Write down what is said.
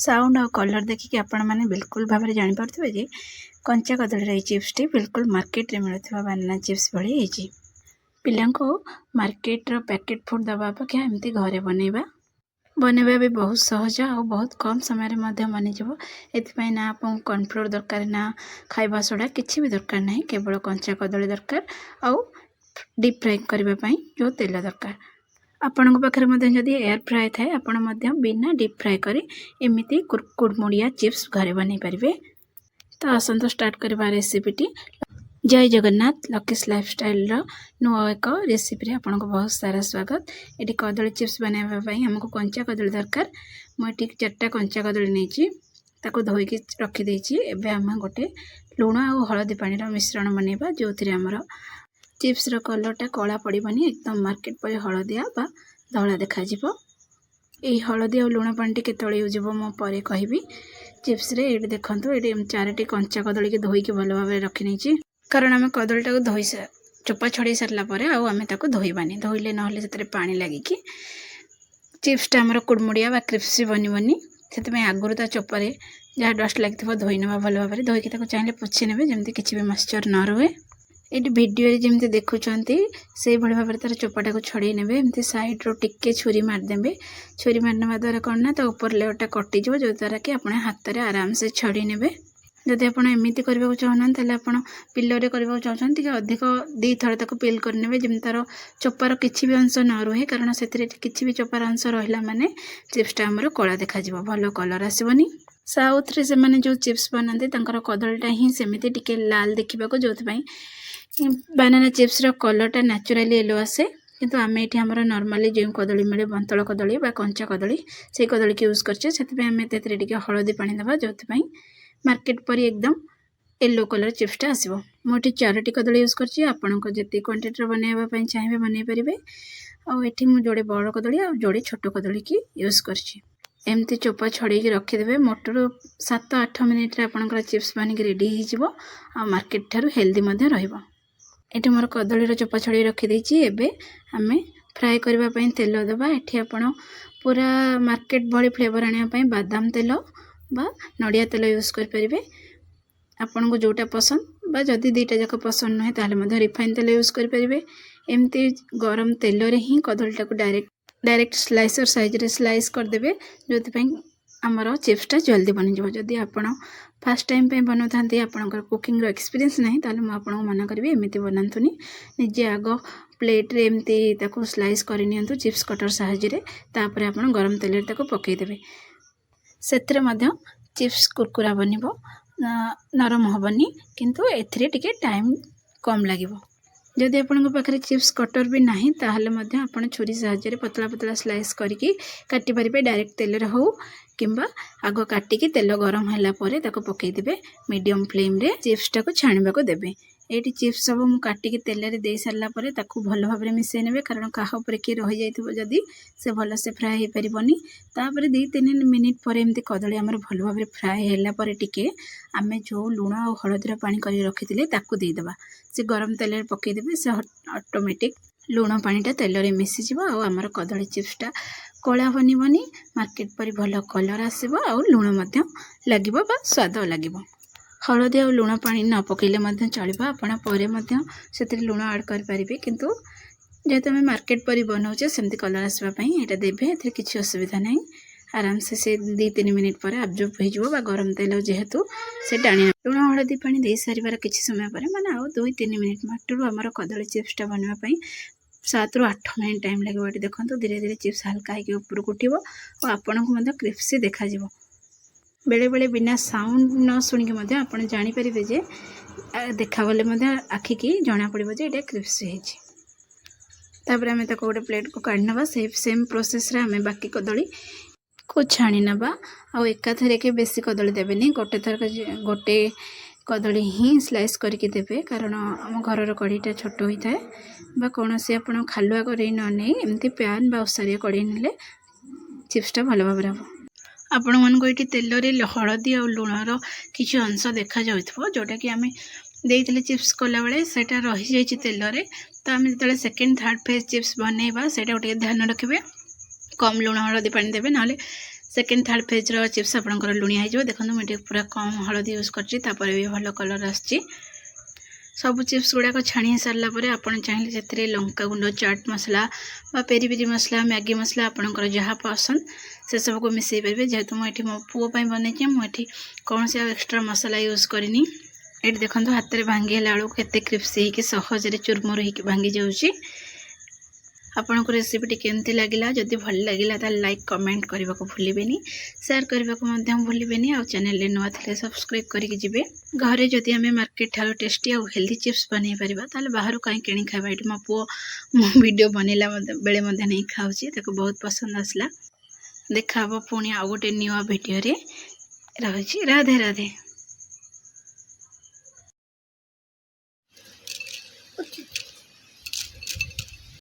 Sound और colour देखिए आपण मैंने बिल्कुल भाव में जानीपे जे कंचा कदली चिप्सटी बिल्कुल मार्केट रे मिलुवा बनाना चिप्स भाई पिला को मार्केट रो पैकेट फूड दवा अपेक्षा एमती घरे बनैबा भी बहुत सहज और बहुत कम समय बनी एपाई ना आप कॉर्नफ्लोर दरकार ना खाइबा सोडा किसी भी दरकार ना केवल कंचा कदली दरकार आउ डीप फ्राई करने जो तेल दरकार आपण पाखे जदि एयर फ्राए थाए आपण बिना डीप फ्राए करी एमती कुड़मुड़िया चिप्स घरे बन पारे। तो आसतु स्टार्ट करवा रेसिपीटी। जय जगन्नाथ लकीस लाइफस्टाइल नुआ एक रेसिपी आपन को बहुत सारा स्वागत। ये कदली चिप्स बनाइबापी आमको कंचा कदली दरकार। मुझे 4टा कंचा कदली नहीं धोईकी रखीदे। एवं आम गोटे लुण और हलदी पानी मिश्रण बनैबा जो आमर चिप्स रो कलरटा कला पड़बनी एकदम मार्केट पर हलदिया बा धला देखा। ये हलदी और लुण पानी केतले यूज मो पर कहि चिप्स रे। ये देखो ये 4टी कंचा कदली की धोईकी भल भाव रखी नहीं कारण आम कदलीटा धोई चोपा छड़े सारापर आम धोईबानी धोइले ना से पानी लगिकी चिप्सटा आमर कुड़मुड़िया बा क्रिस्पी बनबनी से आगुरी ता चोपारे जहाँ डस्ट लगे धोई ना भल भाव धोईकी चाहिए पोछि ने जमी किसी भी मॉइस्चर न रुए। ये वीडियो जमी देखुं से भाव में तार चोपाटा को छड़े ने एमती सैड रो टिके छुरी मारदे। छुरी मारने द्वारा कौन ना तो ऊपर लेयरटा कटिज जो द्वारा कि आप हाथ में आराम से छड़ी ने। जदि आप एमती करने को चाहूना तेल आप पिलर करने चाहते अधिक 2 थर तक पिल करने जमी तार चोपार किसी भी अंश न रुहे कारण से किसी भी चोपार अंश रहा माने चिप्सटा आमर कला देखा भल कलर आसबनी। साउथ रे से माने जो चिप्स बनाते कदलीटा ही सेमती टिके लाल देखा जो बनाना चिप्स रो कलरटा नेचुराली येलो आसे किंतु आम ये आमर नॉर्मली जो कदली मिले बंतल कदली बा कंचा कदली से कदली की यूज करछे से हलदी पानी दबा जो मार्केट पर एकदम येलो कलर चिप्सटा आसो। मुझे 4टी कदली यूज करछी आपन को जति क्वांटिटी बनैबा चाहिए बनै पारे। आठी मु जोड़े बड़ कदली और जोड़े छोट कदली की यूज करछी। एमती चोपा छड़े रखीदे मोटर 7-8 मिनिट आपंकर चिप्स बनिक रेडी हो मार्केट ठारू हेल्दी रहिबो। ये मोर कदली चोपा छड़ी रखीदे। एबे आमे फ्राए करने तेल दबा। ये आपण पूरा मार्केट भली फ्लेवर आने बादाम तेल बा नड़िया तेल यूज करें आपन को जोटा पसंद बा जदि 2टा जाक पसंद नुहे ताले रिफाइन तेल यूज करें। एमती गरम तेल रे ही कदलीटा को डायरेक्ट स्लाइसर साइज रे स्लाइस करदे जो आमर चिप्सटा जल्दी बन जाए। जदि आपण फास्ट टाइम पे बनाते आपंकर कुकिंग रो एक्सपीरियंस नहीं ताले मु आपन को मना करी एमती बनातुनी निजे आग प्लेट रे एमती ताको स्लाइस कर नियंतु चिप्स कटर साहाय्य रे तापर आपण गरम तेल रे ताको पकई देबे। सेत्रे मध्य चिप्स कुरकुरा बनिबो नरम हबनी किंतु एथिरे टिके टाइम कम लागिबो। जदि आपन पाखे चिप्स कटर भी नहीं ताहले मध्य आपण छुरी साहाय्य पतला पतला स्लाइस करके काटी पारिबे डायरेक्ट तेल रे हो किंबा आग काटिकी तेल गरम होला परे ताको पकई देबे मीडियम फ्लेम रे चिप्सटा को छाणीबा को देबे। एटी चिप्स सब मु काटिकी तेल रे दे सारला परे ताको भल भाव में मिसई नेबे कारण काहा ऊपर कि रहि जाइथिबो जदि से भल से फ्राए हे परिबनी। तापर 2-3 मिनिट पर एमती कदली आमर भल भाव में फ्राए होला परे टिके आमे जो लुण और हलदीर पानी करी रखिथिले ताको दे देबा। से गरम तेल रे पकई देबे से ऑटोमेटिक लुण पानीटा तेल रे मिसी जिवो आ आमर कदली चिप्सटा कला बनिबनी मार्केट पर भल कलर आसीबो आ लुण मध्य लागिबो बा स्वाद लागिबो। हलदी और लुण पानी न पकेले चलिबा आपण परे मध्य सेतिर लुण ऐड करि परिबे किंतु जेहेतु आम मार्केट पर बनाऊे सेमती कलर आसवाई यहाँ देवे ए किसी असुविधा नहीं। आराम से 2-3 मिनिट पर आब्जर्व हो गरम तेल जेहेतु से टाणी लुण हलदी पानी दे सारिबार किसी समय पर माने आउ 2-3 मिनिट मात्र आमर कदली चिप्सटा बनवाई 7-8 मिनिट टाइम लगे। ये देखो धीरे धीरे चिप्स हल्का होकर उपरକୁ उठिबो और आपन को क्रिस्पी देखा जिवो। बेले बेले बिना साउंड न शुणिकी आप जानीपारे जे देखागले आखि की जना पड़ो जे ये क्रिस्पी होती। तापर आम गोटे प्लेट को काढ़ी ना सेम प्रोसेस रे आम बाकी कदली को छाणी नवा आ एकाथरे के बेसी कदली देवेनि गोटे थर गोटे कदली ही स्लाइस करके देवे कारण आम घर कढ़ीटा छोट होता है बा कौन से आप खालुआ कड़े न नहीं एमती पैन बा ओसारिया कड़े ने चिप्सटा भल भाव हम आपण मानक ये तेल रे हलदी और लुणर किसी अंश देखा जाउथबो जोटा कि आम देते चिप्स कला बेले सेटा रही जाइए तेल रे। तो आम जो सेकेंड थर्ड फेज चिप्स बनैबा से ध्यान रखिए कम लुण हलदी पानी देवे ना सेकेंड थर्ड फेज्र चिप्स आपंकर लुणिया हो देखो मुझे पूरा कम हलदी यूज कर भी भल कलर आस सब चिप्स गुड़ाक छाणी सारापर आप चाहिए से लंका गुंड चाट मसला पेरी पेरी मसला मैगी मसला आपंकर जहाँ पसंद से सब को मिसई पारे जेहेतु मुझे मो पुओं बनई मुझे कौन से एक्सट्रा मसला यूज करनी ये देखो हाथ में भांगीला बेलू के क्रिप्सी होकर सहजरे चुरमुर हो भांगी जाऊँगी आपन को रेसिपी केमती लगिला जदि भल लगिला ताल लाइक कमेंट करने को भूलिबेनी शेयर करने को भूलिबेनी आ चैनल ले नुआ थे सब्सक्राइब करके जिबे घरे जदि हमें मार्केट ठारो टेस्टी और हेल्दी चिप्स बनै परिबा ताल बाहर कहीं किणी खाइबा एठी मो पुओ मो वीडियो बनैला बेले मध्य नहीं खाउची ताको बहुत पसंद आसला देखाबो पुणी आ गोटे न्यूआ वीडियो रे रहुची राधे राधे।